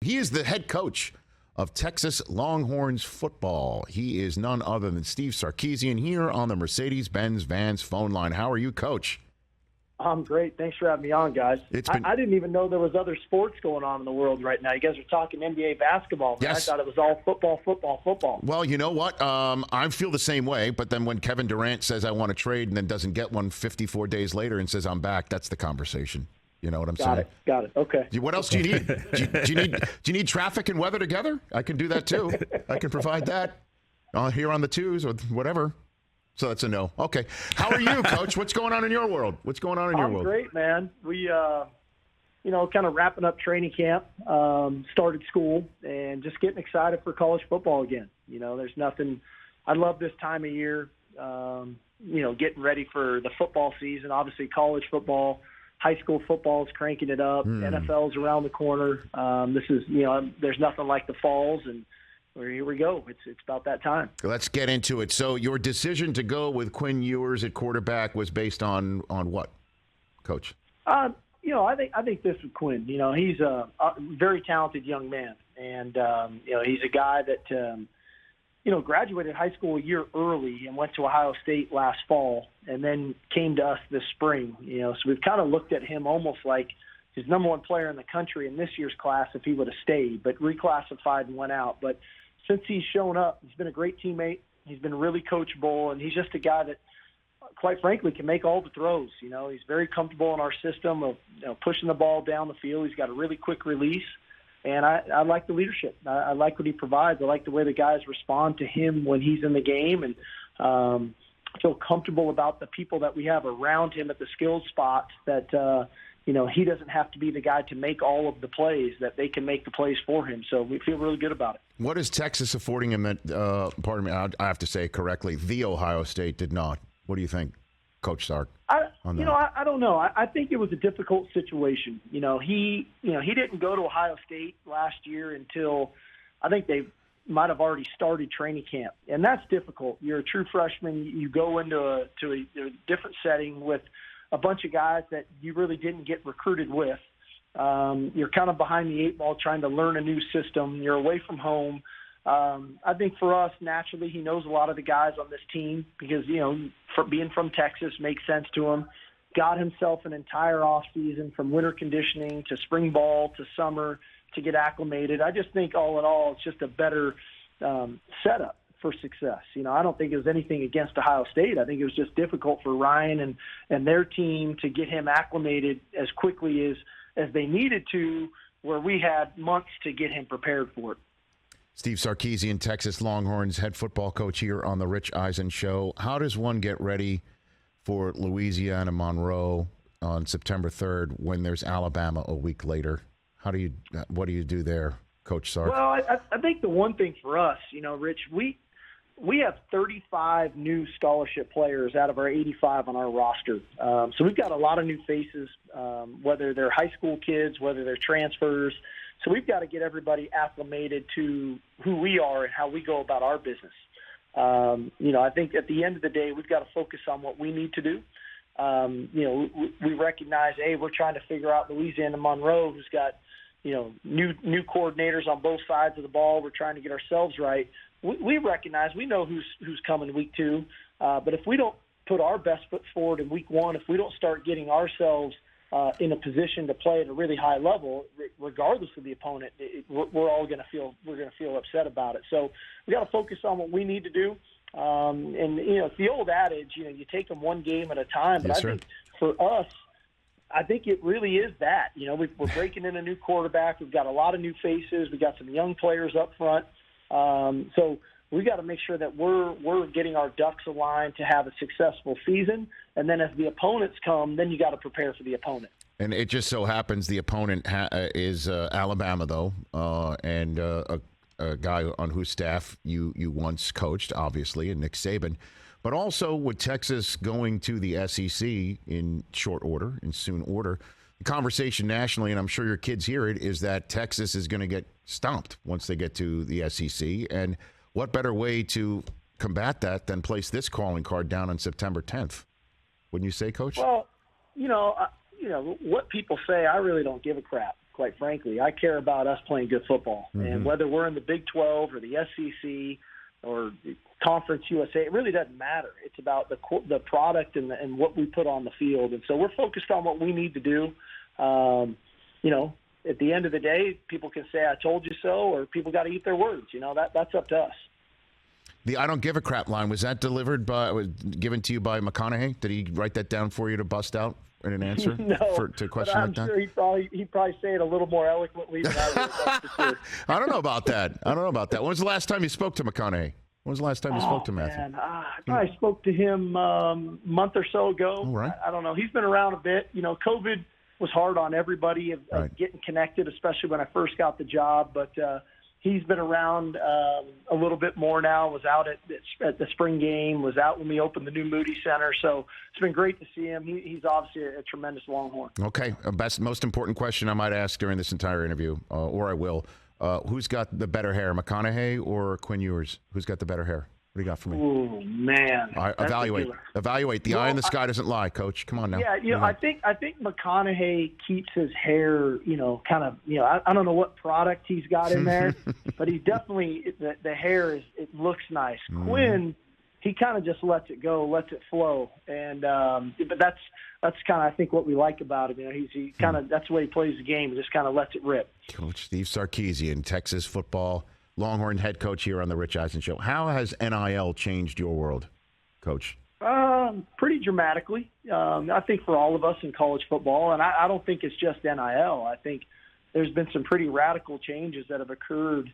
He is the head coach of Texas Longhorns football. He is none other than Steve Sarkisian here on the Mercedes-Benz Vans phone line. How are you, Coach? I'm great. Thanks for having me on, guys. I didn't even know there was other sports going on in the world right now. You guys are talking NBA basketball. Man. Yes. I thought it was all football. Well, you know what? I feel the same way, but then when Kevin Durant says I want to trade and then doesn't get one 54 days later and says I'm back, that's the conversation. You know what I'm saying? Got it. Okay. What else do you need? Do you need traffic and weather together? I can do that too. I can provide that here on the twos or whatever. So that's a no. Okay. How are you, Coach? What's going on in your world? I'm great, man. We, kind of wrapping up training camp, started school, and just getting excited for college football again. You know, there's nothing. I love this time of year. Getting ready for the football season. Obviously, college football, high school football is cranking it up. NFL's around the corner. There's nothing like the falls and. Here we go. It's about that time. Let's get into it. So your decision to go with Quinn Ewers at quarterback was based on what, Coach? I think this with Quinn. You know, he's a very talented young man, and he's a guy that graduated high school a year early and went to Ohio State last fall, and then came to us this spring. You know, so we've kind of looked at him almost like his number one player in the country in this year's class if he would have stayed, but reclassified and went out. But since he's shown up, he's been a great teammate. He's been really coachable, and he's just a guy that, quite frankly, can make all the throws. You know, he's very comfortable in our system of pushing the ball down the field. He's got a really quick release, and I like the leadership. I like what he provides. I like the way the guys respond to him when he's in the game, and I feel comfortable about the people that we have around him at the skilled spots that he doesn't have to be the guy to make all of the plays, that they can make the plays for him. So we feel really good about it. What is Texas affording him at, pardon me, I have to say it correctly, the Ohio State did not. What do you think, Coach Sark? I don't know. I think it was a difficult situation. He didn't go to Ohio State last year until I think they might have already started training camp. And that's difficult. You're a true freshman. You go into a different setting with a bunch of guys that you really didn't get recruited with. You're kind of behind the eight ball trying to learn a new system. You're away from home. I think for us, naturally, he knows a lot of the guys on this team because, for being from Texas makes sense to him. Got himself an entire offseason from winter conditioning to spring ball to summer to get acclimated. I just think all in all, it's just a better setup for success. I don't think it was anything against Ohio State. I think it was just difficult for Ryan and their team to get him acclimated as quickly as they needed to, where we had months to get him prepared for it. Steve Sarkisian, Texas Longhorns head football coach here on the Rich Eisen Show. How does one get ready for Louisiana Monroe on September 3rd when there's Alabama a week later? What do you do there, Coach Sark? Well, I think the one thing for us, Rich, we have 35 new scholarship players out of our 85 on our roster. So we've got a lot of new faces, whether they're high school kids, whether they're transfers. So we've got to get everybody acclimated to who we are and how we go about our business. I think at the end of the day, we've got to focus on what we need to do. We recognize, we're trying to figure out Louisiana Monroe, who's got, new coordinators on both sides of the ball. We're trying to get ourselves right. We recognize, we know who's coming week 2, but if we don't put our best foot forward in week 1, if we don't start getting ourselves in a position to play at a really high level, regardless of the opponent, we're all going to feel upset about it. So we got to focus on what we need to do. It's the old adage, you take them one game at a time. But yes, I think for us, I think it really is that. We're breaking in a new quarterback. We've got a lot of new faces. We've got some young players up front. So we got to make sure that we're getting our ducks aligned to have a successful season. And then as the opponents come, then you got to prepare for the opponent. And it just so happens the opponent is Alabama, though, and a guy on whose staff you once coached, obviously, and Nick Saban. But also with Texas going to the SEC in short order, in soon order, the conversation nationally, and I'm sure your kids hear it, is that Texas is going to get stomped once they get to the SEC. And what better way to combat that than place this calling card down on September 10th? Wouldn't you say, Coach? Well, what people say, I really don't give a crap. quite frankly. I care about us playing good football. Mm-hmm. And whether we're in the Big 12 or the SEC or Conference USA, it really doesn't matter. It's about the product and what we put on the field. And so we're focused on what we need to do. At the end of the day, people can say, I told you so, or people got to eat their words. That's up to us. The I don't give a crap line, was that given to you by McConaughey? Did he write that down for you to bust out in an answer to a question like that? I'm sure he'd probably say it a little more eloquently than I would. That's for sure. I don't know about that. When was the last time you spoke to McConaughey? When was the last time you spoke to Matthew? Man, I spoke to him a month or so ago. All right. I don't know. He's been around a bit. COVID was hard on everybody of getting connected, especially when I first got the job. But he's been around a little bit more now. Was out at the spring game. Was out when we opened the new Moody Center. So it's been great to see him. He's obviously a tremendous Longhorn. Okay, most important question I might ask during this entire interview, or I will. Who's got the better hair, McConaughey or Quinn Ewers? Who's got the better hair? What do you got for me? Oh man! All right, evaluate. The eye in the sky doesn't lie, Coach. Come on now. Yeah, I think McConaughey keeps his hair, kind of, I don't know what product he's got in there, but he definitely the hair it looks nice. Quinn, he kind of just lets it go, lets it flow, and but that's kind of I think what we like about him. He kind of that's the way he plays the game. He just kind of lets it rip. Coach Steve Sarkisian, Texas football Longhorn head coach here on the Rich Eisen Show. How has NIL changed your world, Coach? Pretty dramatically. I think for all of us in college football, and I don't think it's just NIL. I think there's been some pretty radical changes that have occurred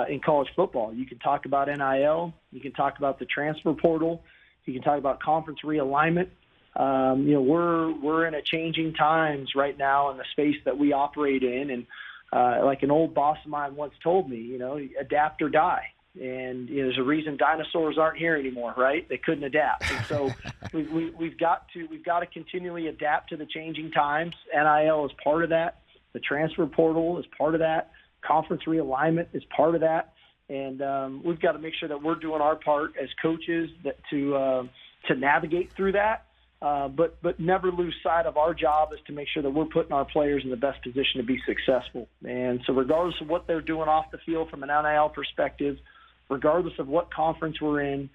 in college football. You can talk about NIL. You can talk about the transfer portal. You can talk about conference realignment. We're in a changing times right now in the space that we operate in, and like an old boss of mine once told me, adapt or die. And there's a reason dinosaurs aren't here anymore, right? They couldn't adapt. And so we've got to continually adapt to the changing times. NIL is part of that. The transfer portal is part of that. Conference realignment is part of that. And we've got to make sure that we're doing our part as coaches to navigate through that. But never lose sight of our job is to make sure that we're putting our players in the best position to be successful. And so regardless of what they're doing off the field from an NIL perspective, regardless of what conference we're in,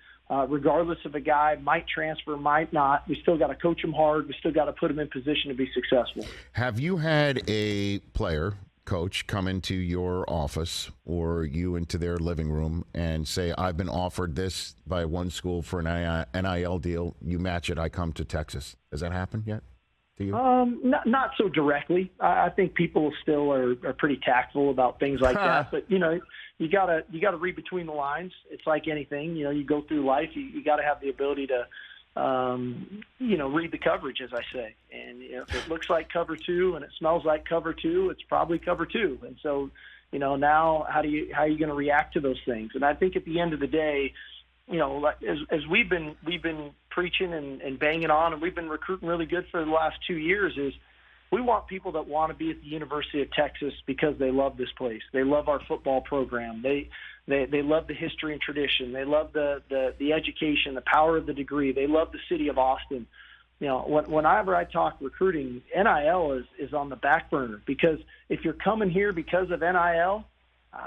regardless of a guy might transfer, might not, we still got to coach them hard. We still got to put them in position to be successful. Have you had a player, coach, come into your office or you into their living room and say, I've been offered this by one school for an NIL deal, you match it, I come to Texas? Has that happened yet to you? Not so directly. I think people still are pretty tactful about things like that. But, you gotta read between the lines. It's like anything. You go through life, you got to have the ability to read the coverage, as I say. And if it looks like cover two and it smells like cover two, it's probably cover two. And so, now how are you going to react to those things? And I think at the end of the day, as we've been preaching and banging on, and we've been recruiting really good for the last 2 years, is we want people that want to be at the University of Texas because they love this place. They love our football program. They love the history and tradition. They love the education, the power of the degree. They love the city of Austin. Whenever I talk recruiting, NIL is on the back burner, because if you're coming here because of NIL,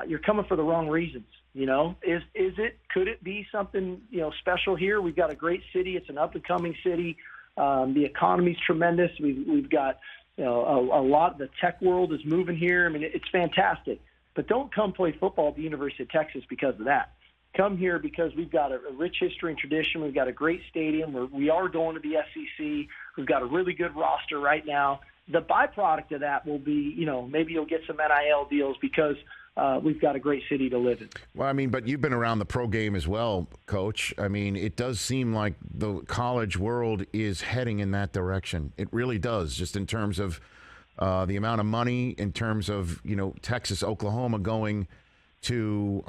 you're coming for the wrong reasons. Could it be something, special here? We've got a great city. It's an up and coming city. The economy's tremendous. We've got, a lot of the tech world is moving here. I mean, it's fantastic. But don't come play football at the University of Texas because of that. Come here because we've got a rich history and tradition. We've got a great stadium. We are going to the SEC. We've got a really good roster right now. The byproduct of that will be, maybe you'll get some NIL deals because we've got a great city to live in. Well, but you've been around the pro game as well, Coach. It does seem like the college world is heading in that direction. It really does, just in terms of the amount of money, in terms of, Texas, Oklahoma going to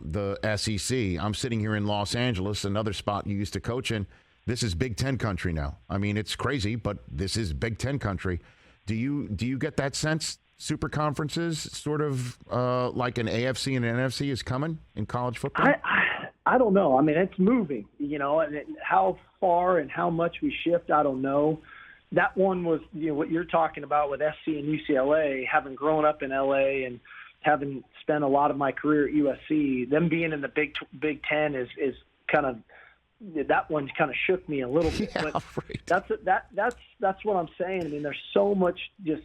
the SEC. I'm sitting here in Los Angeles, another spot you used to coach in. This is Big Ten country now. It's crazy, but this is Big Ten country. Do you get that sense? Super conferences, sort of like an AFC and an NFC, is coming in college football? I don't know. It's moving, and how far and how much we shift, I don't know. that one was, what you're talking about with SC and UCLA, having grown up in LA and having spent a lot of my career at USC, them being in the Big Ten is kind of, that one kind of shook me a little bit. Yeah, but right. that's what I'm saying. I mean, there's so much just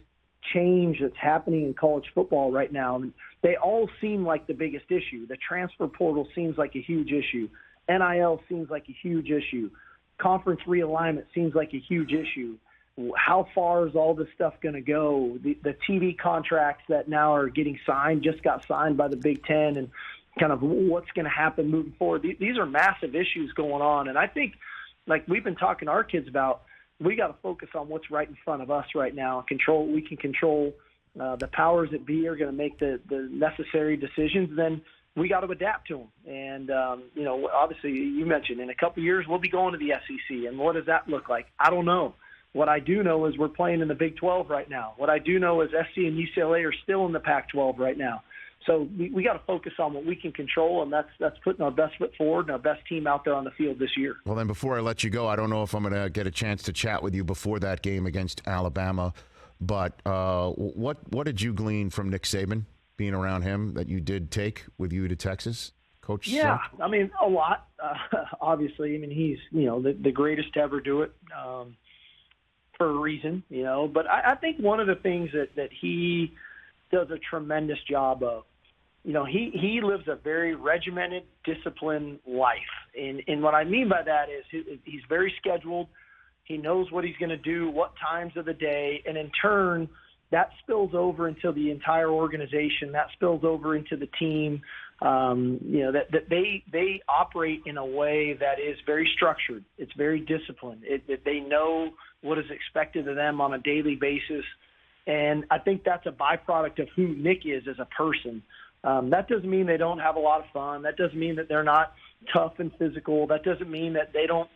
change that's happening in college football right now. I mean, they all seem like the biggest issue. The transfer portal seems like a huge issue. NIL seems like a huge issue. Conference realignment seems like a huge issue. How far is all this stuff going to go? The TV contracts that now are getting signed just got signed by the Big Ten, and kind of what's going to happen moving forward. These are massive issues going on. And I think, like we've been talking to our kids about, we got to focus on what's right in front of us right now. We can control. The powers that be are going to make the necessary decisions. Then we got to adapt to them. And, obviously you mentioned in a couple of years, we'll be going to the SEC. And what does that look like? I don't know. What I do know is we're playing in the Big 12 right now. What I do know is SC and UCLA are still in the Pac-12 right now. So we got to focus on what we can control, and that's putting our best foot forward and our best team out there on the field this year. Well, then before I let you go, I don't know if I'm going to get a chance to chat with you before that game against Alabama, but what did you glean from Nick Saban, being around him, that you did take with you to Texas, Coach? Yeah, Sark? I mean, a lot. Obviously, I mean, he's the greatest to ever do it. For a reason, but I think one of the things that he does a tremendous job of, he lives a very regimented, disciplined life. And what I mean by that is he's very scheduled. He knows what he's going to do, what times of the day, and in turn, that spills over into the entire organization. That spills over into the team. That they operate in a way that is very structured. It's very disciplined. They know what is expected of them on a daily basis. And I think that's a byproduct of who Nick is as a person. That doesn't mean they don't have a lot of fun. That doesn't mean that they're not tough and physical. That doesn't mean that they don't,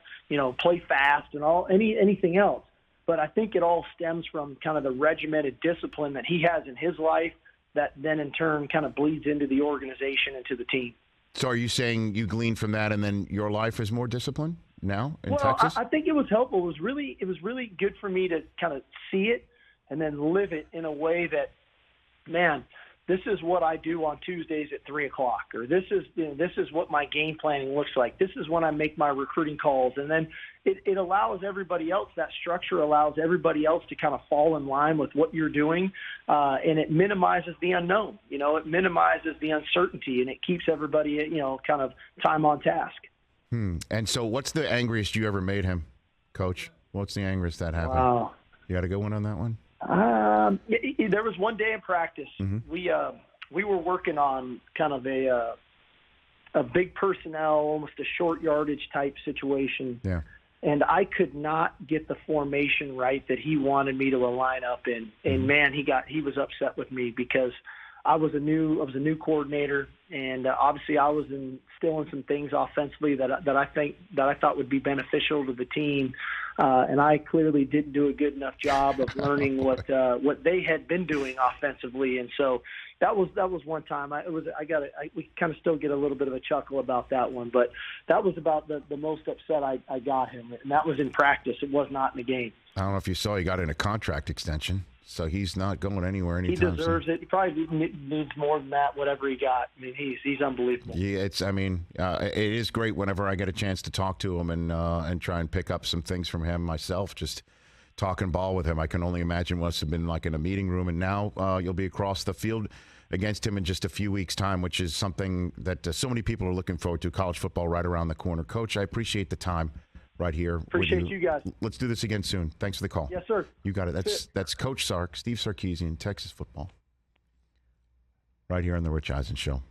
play fast and anything else. But I think it all stems from kind of the regimented discipline that he has in his life that then in turn kind of bleeds into the organization and to the team. So are you saying you gleaned from that and then your life is more disciplined now in Texas? I think it was helpful. It was really good for me to kind of see it and then live it in a way that, man, this is what I do on Tuesdays at 3:00, or this is what my game planning looks like. This is when I make my recruiting calls. And then it allows everybody else, that structure allows everybody else to kind of fall in line with what you're doing. And it minimizes the unknown, it minimizes the uncertainty, and it keeps everybody, kind of time on task. And so what's the angriest you ever made him, Coach? What's the angriest that happened? Wow. You got a good one on that one? There was one day in practice. Mm-hmm. We were working on kind of a big personnel, almost a short yardage type situation. Yeah. And I could not get the formation right that he wanted me to line up in. And man, he was upset with me because I was a new coordinator, and obviously I was instilling some things offensively that I thought would be beneficial to the team. And I clearly didn't do a good enough job of learning what they had been doing offensively, and so that was one time. We kind of still get a little bit of a chuckle about that one, but that was about the most upset I got him, and that was in practice. It was not in the game. I don't know if you saw, he got in a contract extension, so he's not going anywhere anytime soon. He deserves it. He probably needs more than that, whatever he got. I mean, he's unbelievable. Yeah, it is great whenever I get a chance to talk to him and try and pick up some things from him myself, just talking ball with him. I can only imagine what it's been like in a meeting room, and now you'll be across the field against him in just a few weeks' time, which is something that so many people are looking forward to. College football right around the corner. Coach, I appreciate the time right here. Appreciate you guys. Let's do this again soon. Thanks for the call. Yes, sir. You got it. That's Coach Sark, Steve Sarkisian, Texas football, right here on the Rich Eisen Show.